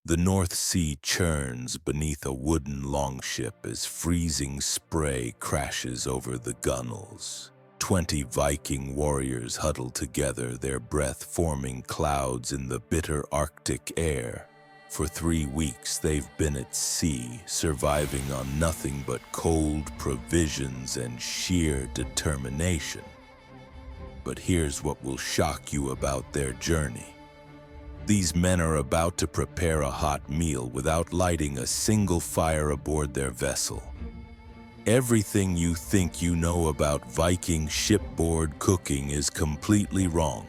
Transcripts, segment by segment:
The North Sea churns beneath a wooden longship as freezing spray crashes over the gunwales. 20 Viking warriors huddle together, their breath forming clouds in the bitter Arctic air. For 3 weeks, they've been at sea, surviving on nothing but cold provisions and sheer determination. But here's what will shock you about their journey. These men are about to prepare a hot meal without lighting a single fire aboard their vessel. Everything you think you know about Viking shipboard cooking is completely wrong.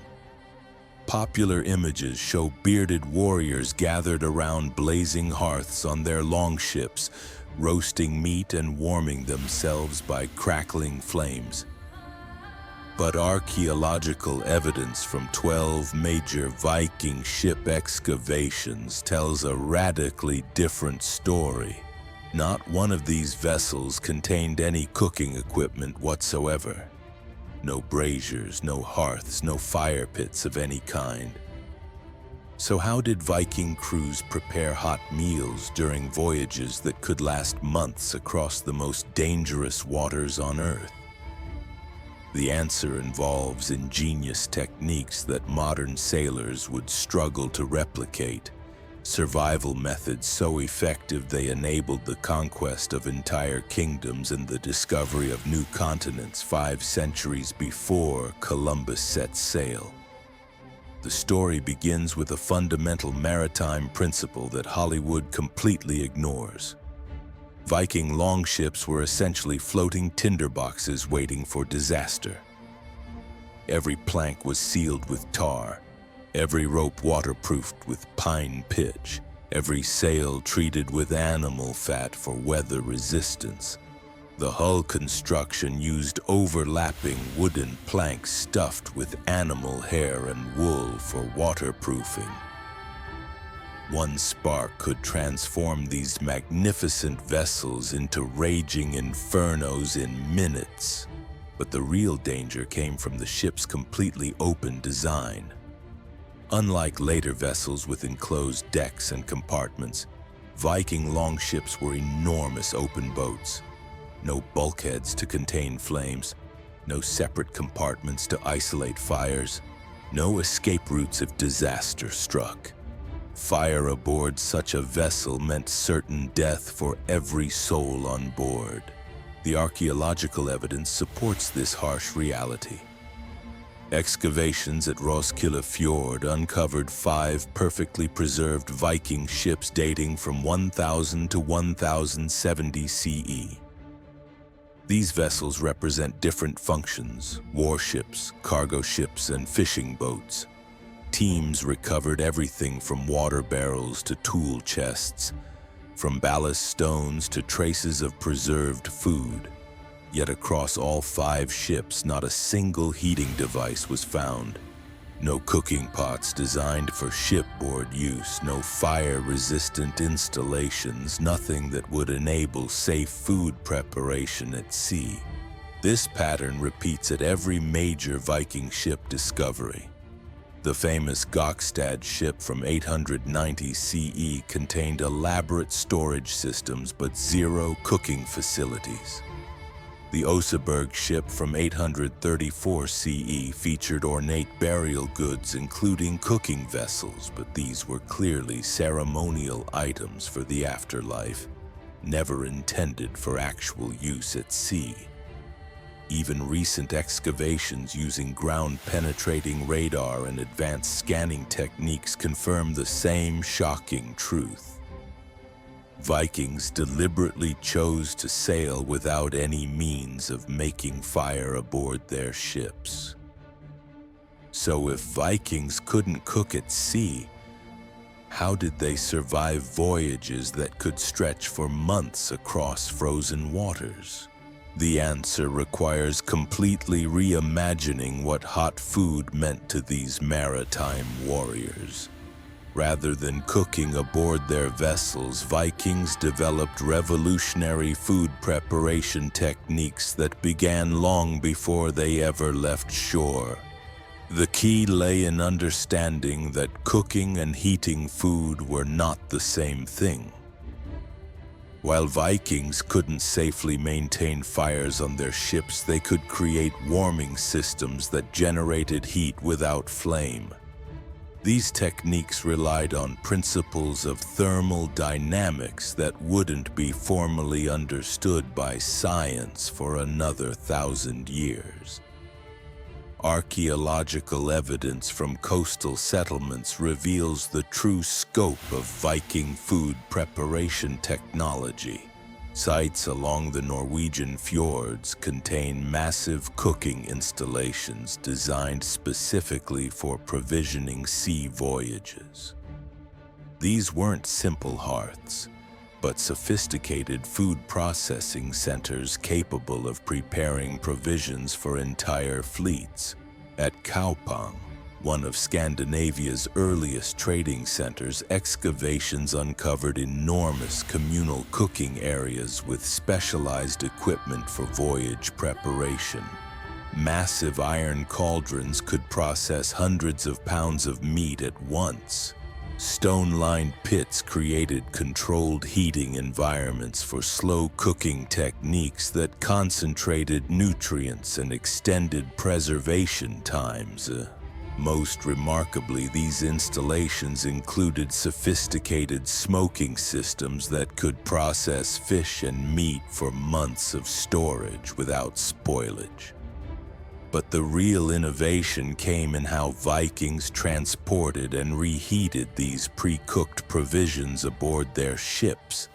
Popular images show bearded warriors gathered around blazing hearths on their longships, roasting meat and warming themselves by crackling flames. But archaeological evidence from 12 major Viking ship excavations tells a radically different story. Not one of these vessels contained any cooking equipment whatsoever. No braziers, no hearths, no fire pits of any kind. So how did Viking crews prepare hot meals during voyages that could last months across the most dangerous waters on Earth? The answer involves ingenious techniques that modern sailors would struggle to replicate. Survival methods so effective they enabled the conquest of entire kingdoms and the discovery of new continents 5 centuries before Columbus set sail. The story begins with a fundamental maritime principle that Hollywood completely ignores. Viking longships were essentially floating tinderboxes waiting for disaster. Every plank was sealed with tar, every rope waterproofed with pine pitch, every sail treated with animal fat for weather resistance. The hull construction used overlapping wooden planks stuffed with animal hair and wool for waterproofing. One spark could transform these magnificent vessels into raging infernos in minutes. But the real danger came from the ship's completely open design. Unlike later vessels with enclosed decks and compartments, Viking longships were enormous open boats. No bulkheads to contain flames, no separate compartments to isolate fires, no escape routes if disaster struck. Fire aboard such a vessel meant certain death for every soul on board. The archaeological evidence supports this harsh reality. Excavations at Roskilde Fjord uncovered 5 perfectly preserved Viking ships dating from 1000 to 1070 CE. These vessels represent different functions: warships, cargo ships, and fishing boats. Teams recovered everything from water barrels to tool chests, from ballast stones to traces of preserved food. Yet across all 5 ships, not a single heating device was found. No cooking pots designed for shipboard use, no fire-resistant installations, nothing that would enable safe food preparation at sea. This pattern repeats at every major Viking ship discovery. The famous Gokstad ship from 890 CE contained elaborate storage systems but 0 cooking facilities. The Oseberg ship from 834 CE featured ornate burial goods including cooking vessels, but these were clearly ceremonial items for the afterlife, never intended for actual use at sea. Even recent excavations using ground-penetrating radar and advanced scanning techniques confirm the same shocking truth. Vikings deliberately chose to sail without any means of making fire aboard their ships. So if Vikings couldn't cook at sea, how did they survive voyages that could stretch for months across frozen waters? The answer requires completely reimagining what hot food meant to these maritime warriors. Rather than cooking aboard their vessels, Vikings developed revolutionary food preparation techniques that began long before they ever left shore. The key lay in understanding that cooking and heating food were not the same thing. While Vikings couldn't safely maintain fires on their ships, they could create warming systems that generated heat without flame. These techniques relied on principles of thermal dynamics that wouldn't be formally understood by science for another 1,000 years. Archaeological evidence from coastal settlements reveals the true scope of Viking food preparation technology. Sites along the Norwegian fjords contain massive cooking installations designed specifically for provisioning sea voyages. These weren't simple hearths, but sophisticated food processing centers capable of preparing provisions for entire fleets. At Kaupang, one of Scandinavia's earliest trading centers, excavations uncovered enormous communal cooking areas with specialized equipment for voyage preparation. Massive iron cauldrons could process hundreds of pounds of meat at once. Stone-lined pits created controlled heating environments for slow cooking techniques that concentrated nutrients and extended preservation times. Most remarkably, these installations included sophisticated smoking systems that could process fish and meat for months of storage without spoilage. But the real innovation came in how Vikings transported and reheated these pre-cooked provisions aboard their ships.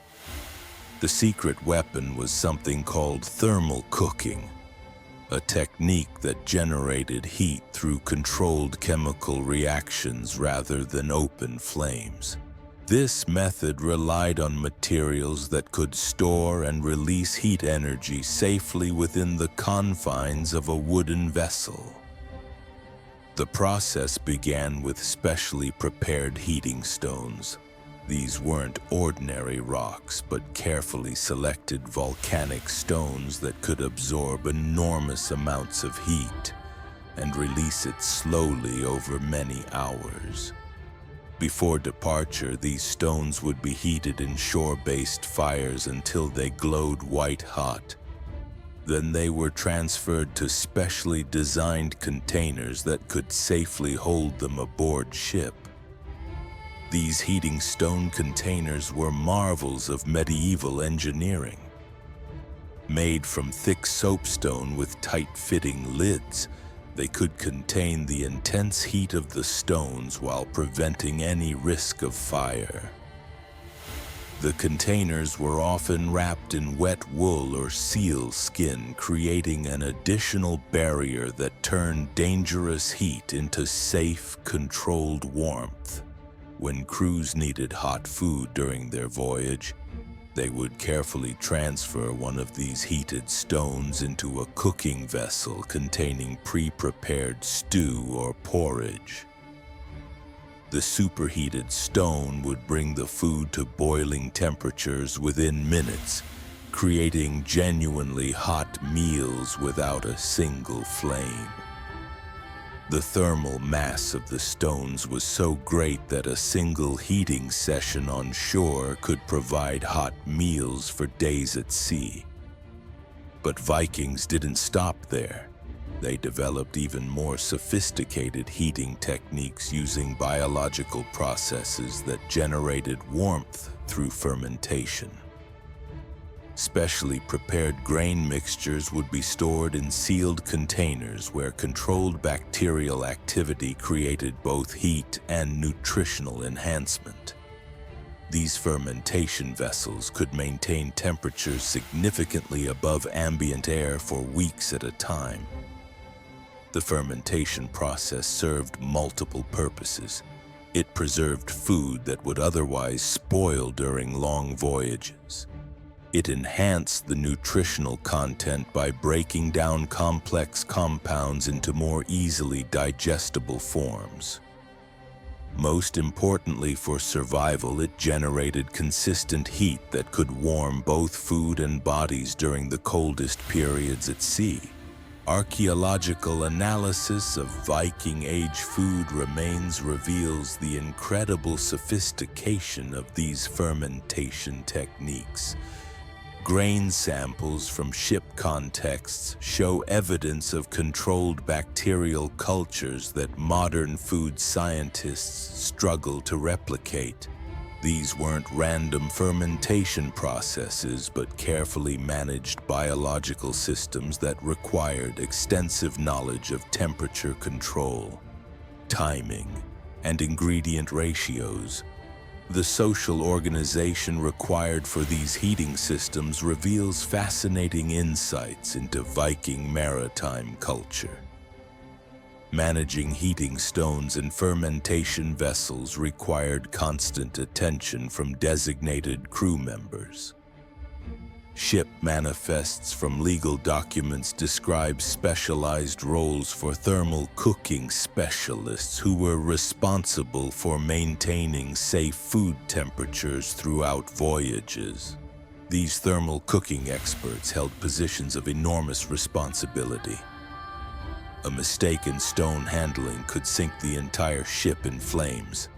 The secret weapon was something called thermal cooking, a technique that generated heat through controlled chemical reactions rather than open flames. This method relied on materials that could store and release heat energy safely within the confines of a wooden vessel. The process began with specially prepared heating stones. These weren't ordinary rocks, but carefully selected volcanic stones that could absorb enormous amounts of heat and release it slowly over many hours. Before departure, these stones would be heated in shore-based fires until they glowed white-hot. Then they were transferred to specially designed containers that could safely hold them aboard ship. These heating stone containers were marvels of medieval engineering. Made from thick soapstone with tight-fitting lids, they could contain the intense heat of the stones while preventing any risk of fire. The containers were often wrapped in wet wool or seal skin, creating an additional barrier that turned dangerous heat into safe, controlled warmth. When crews needed hot food during their voyage, they would carefully transfer one of these heated stones into a cooking vessel containing pre-prepared stew or porridge. The superheated stone would bring the food to boiling temperatures within minutes, creating genuinely hot meals without a single flame. The thermal mass of the stones was so great that a single heating session on shore could provide hot meals for days at sea. But Vikings didn't stop there. They developed even more sophisticated heating techniques using biological processes that generated warmth through fermentation. Specially prepared grain mixtures would be stored in sealed containers where controlled bacterial activity created both heat and nutritional enhancement. These fermentation vessels could maintain temperatures significantly above ambient air for weeks at a time. The fermentation process served multiple purposes. It preserved food that would otherwise spoil during long voyages. It enhanced the nutritional content by breaking down complex compounds into more easily digestible forms. Most importantly for survival, it generated consistent heat that could warm both food and bodies during the coldest periods at sea. Archaeological analysis of Viking Age food remains reveals the incredible sophistication of these fermentation techniques. Grain samples from ship contexts show evidence of controlled bacterial cultures that modern food scientists struggle to replicate. These weren't random fermentation processes, but carefully managed biological systems that required extensive knowledge of temperature control, timing, and ingredient ratios. The social organization required for these heating systems reveals fascinating insights into Viking maritime culture. Managing heating stones and fermentation vessels required constant attention from designated crew members. Ship manifests from legal documents describe specialized roles for thermal cooking specialists who were responsible for maintaining safe food temperatures throughout voyages. These thermal cooking experts held positions of enormous responsibility. A mistake in stone handling could sink the entire ship in flames.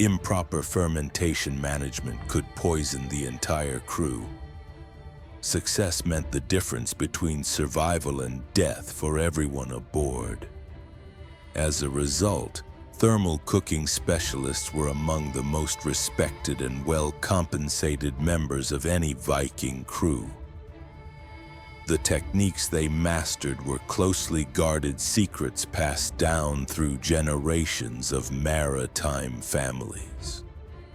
Improper fermentation management could poison the entire crew. Success meant the difference between survival and death for everyone aboard. As a result, thermal cooking specialists were among the most respected and well-compensated members of any Viking crew. The techniques they mastered were closely guarded secrets passed down through generations of maritime families.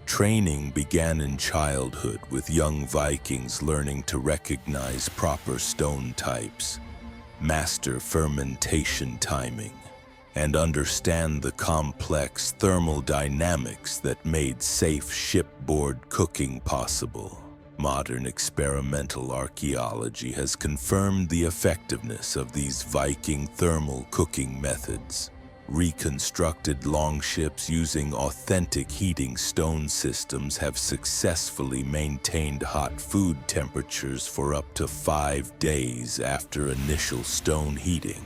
Training began in childhood, with young Vikings learning to recognize proper stone types, master fermentation timing, and understand the complex thermal dynamics that made safe shipboard cooking possible. Modern experimental archaeology has confirmed the effectiveness of these Viking thermal cooking methods. Reconstructed longships using authentic heating stone systems have successfully maintained hot food temperatures for up to 5 days after initial stone heating.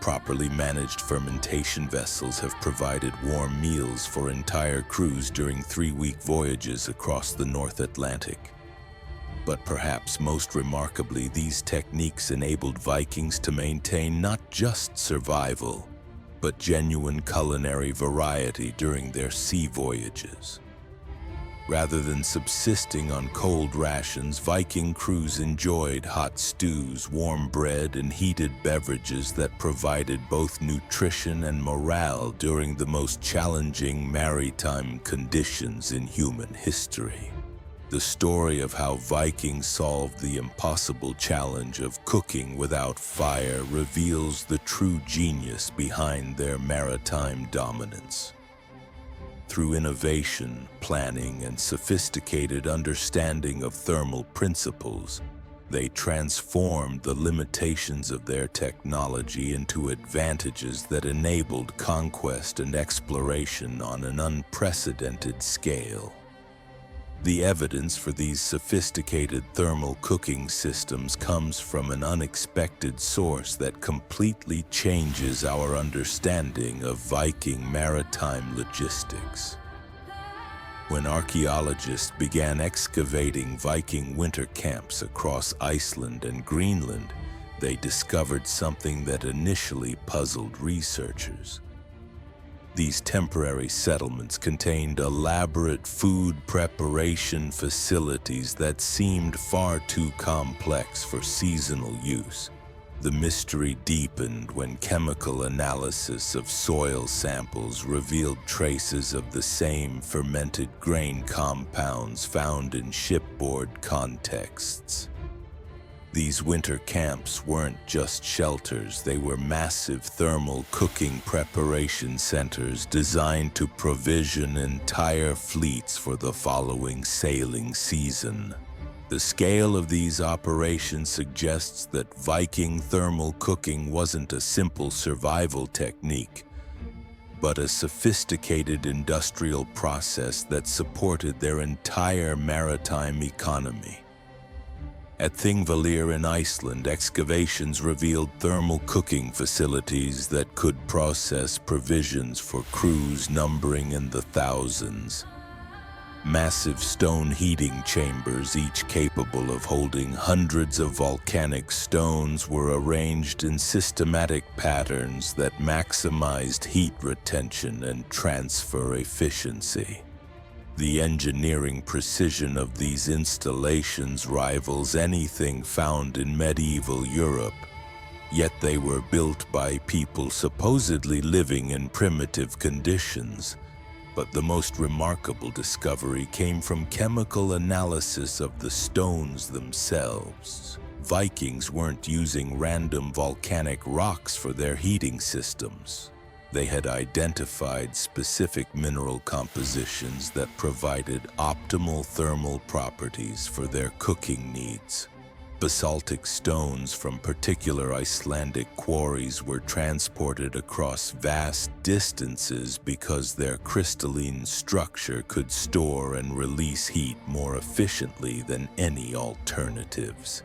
Properly managed fermentation vessels have provided warm meals for entire crews during 3-week voyages across the North Atlantic. But perhaps most remarkably, these techniques enabled Vikings to maintain not just survival, but genuine culinary variety during their sea voyages. Rather than subsisting on cold rations, Viking crews enjoyed hot stews, warm bread, and heated beverages that provided both nutrition and morale during the most challenging maritime conditions in human history. The story of how Vikings solved the impossible challenge of cooking without fire reveals the true genius behind their maritime dominance. Through innovation, planning, and sophisticated understanding of thermal principles, they transformed the limitations of their technology into advantages that enabled conquest and exploration on an unprecedented scale. The evidence for these sophisticated thermal cooking systems comes from an unexpected source that completely changes our understanding of Viking maritime logistics. When archaeologists began excavating Viking winter camps across Iceland and Greenland, they discovered something that initially puzzled researchers. These temporary settlements contained elaborate food preparation facilities that seemed far too complex for seasonal use. The mystery deepened when chemical analysis of soil samples revealed traces of the same fermented grain compounds found in shipboard contexts. These winter camps weren't just shelters, they were massive thermal cooking preparation centers designed to provision entire fleets for the following sailing season. The scale of these operations suggests that Viking thermal cooking wasn't a simple survival technique, but a sophisticated industrial process that supported their entire maritime economy. At Thingvellir in Iceland, excavations revealed thermal cooking facilities that could process provisions for crews numbering in the thousands. Massive stone heating chambers, each capable of holding hundreds of volcanic stones, were arranged in systematic patterns that maximized heat retention and transfer efficiency. The engineering precision of these installations rivals anything found in medieval Europe, yet they were built by people supposedly living in primitive conditions. But the most remarkable discovery came from chemical analysis of the stones themselves. Vikings weren't using random volcanic rocks for their heating systems. They had identified specific mineral compositions that provided optimal thermal properties for their cooking needs. Basaltic stones from particular Icelandic quarries were transported across vast distances because their crystalline structure could store and release heat more efficiently than any alternatives.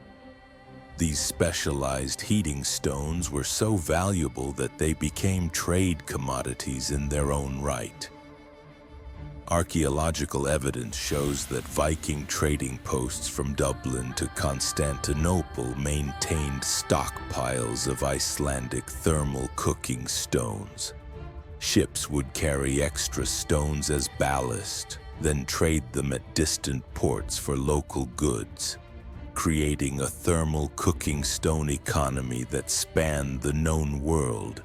These specialized heating stones were so valuable that they became trade commodities in their own right. Archaeological evidence shows that Viking trading posts from Dublin to Constantinople maintained stockpiles of Icelandic thermal cooking stones. Ships would carry extra stones as ballast, then trade them at distant ports for local goods, creating a thermal cooking stone economy that spanned the known world.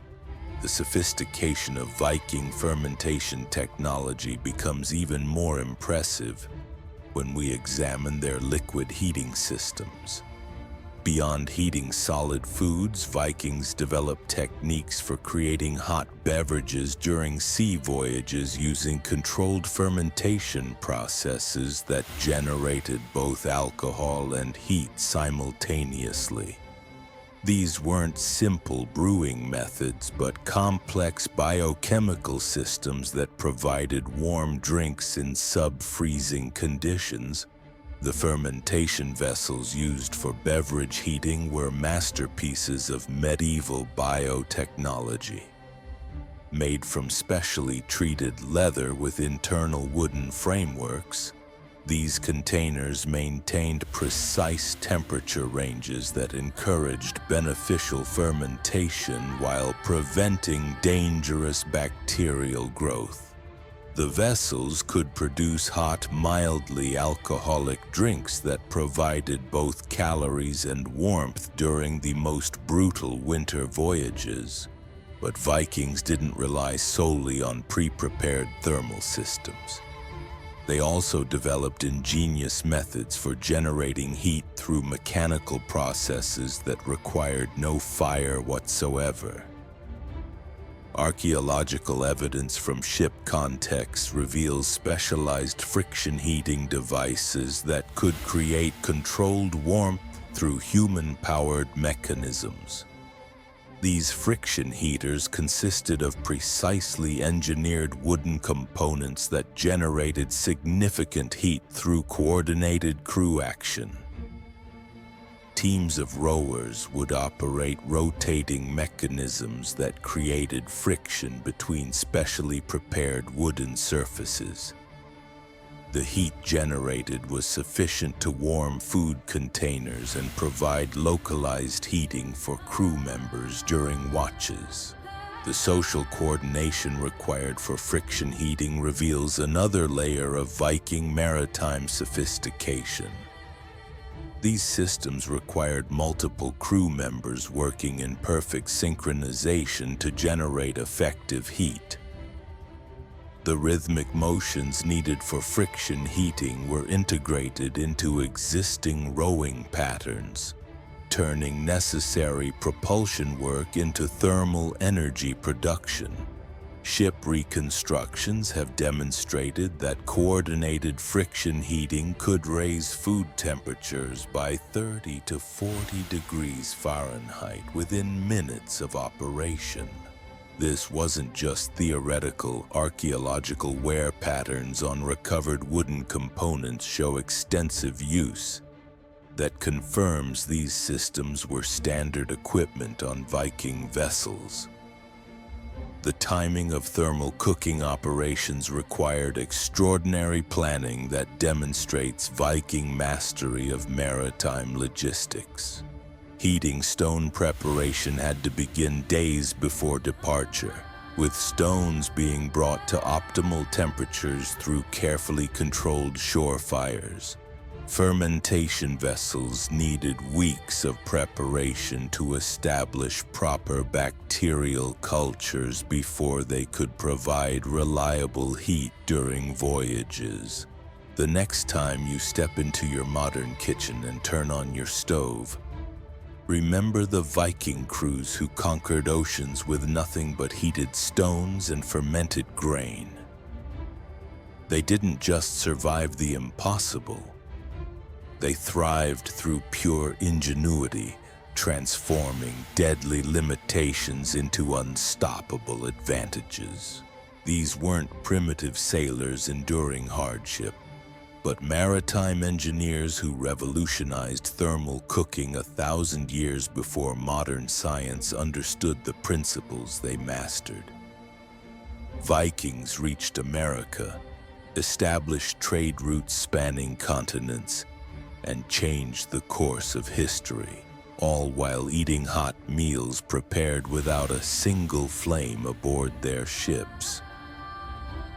The sophistication of Viking fermentation technology becomes even more impressive when we examine their liquid heating systems. Beyond heating solid foods, Vikings developed techniques for creating hot beverages during sea voyages using controlled fermentation processes that generated both alcohol and heat simultaneously. These weren't simple brewing methods, but complex biochemical systems that provided warm drinks in sub-freezing conditions. The fermentation vessels used for beverage heating were masterpieces of medieval biotechnology. Made from specially treated leather with internal wooden frameworks, these containers maintained precise temperature ranges that encouraged beneficial fermentation while preventing dangerous bacterial growth. The vessels could produce hot, mildly alcoholic drinks that provided both calories and warmth during the most brutal winter voyages. But Vikings didn't rely solely on pre-prepared thermal systems. They also developed ingenious methods for generating heat through mechanical processes that required no fire whatsoever. Archaeological evidence from ship contexts reveals specialized friction heating devices that could create controlled warmth through human-powered mechanisms. These friction heaters consisted of precisely engineered wooden components that generated significant heat through coordinated crew action. Teams of rowers would operate rotating mechanisms that created friction between specially prepared wooden surfaces. The heat generated was sufficient to warm food containers and provide localized heating for crew members during watches. The social coordination required for friction heating reveals another layer of Viking maritime sophistication. These systems required multiple crew members working in perfect synchronization to generate effective heat. The rhythmic motions needed for friction heating were integrated into existing rowing patterns, turning necessary propulsion work into thermal energy production. Ship reconstructions have demonstrated that coordinated friction heating could raise food temperatures by 30 to 40 degrees Fahrenheit within minutes of operation. This wasn't just theoretical. Archaeological wear patterns on recovered wooden components show extensive use. that confirms these systems were standard equipment on Viking vessels. The timing of thermal cooking operations required extraordinary planning that demonstrates Viking mastery of maritime logistics. Heating stone preparation had to begin days before departure, with stones being brought to optimal temperatures through carefully controlled shore fires. Fermentation vessels needed weeks of preparation to establish proper bacterial cultures before they could provide reliable heat during voyages. The next time you step into your modern kitchen and turn on your stove, remember the Viking crews who conquered oceans with nothing but heated stones and fermented grain. They didn't just survive the impossible. They thrived through pure ingenuity, transforming deadly limitations into unstoppable advantages. These weren't primitive sailors enduring hardship, but maritime engineers who revolutionized thermal cooking 1,000 years before modern science understood the principles they mastered. Vikings reached America, established trade routes spanning continents, and changed the course of history, all while eating hot meals prepared without a single flame aboard their ships.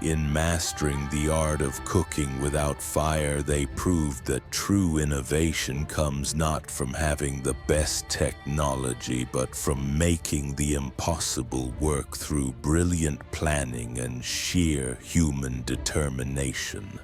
In mastering the art of cooking without fire, they proved that true innovation comes not from having the best technology, but from making the impossible work through brilliant planning and sheer human determination.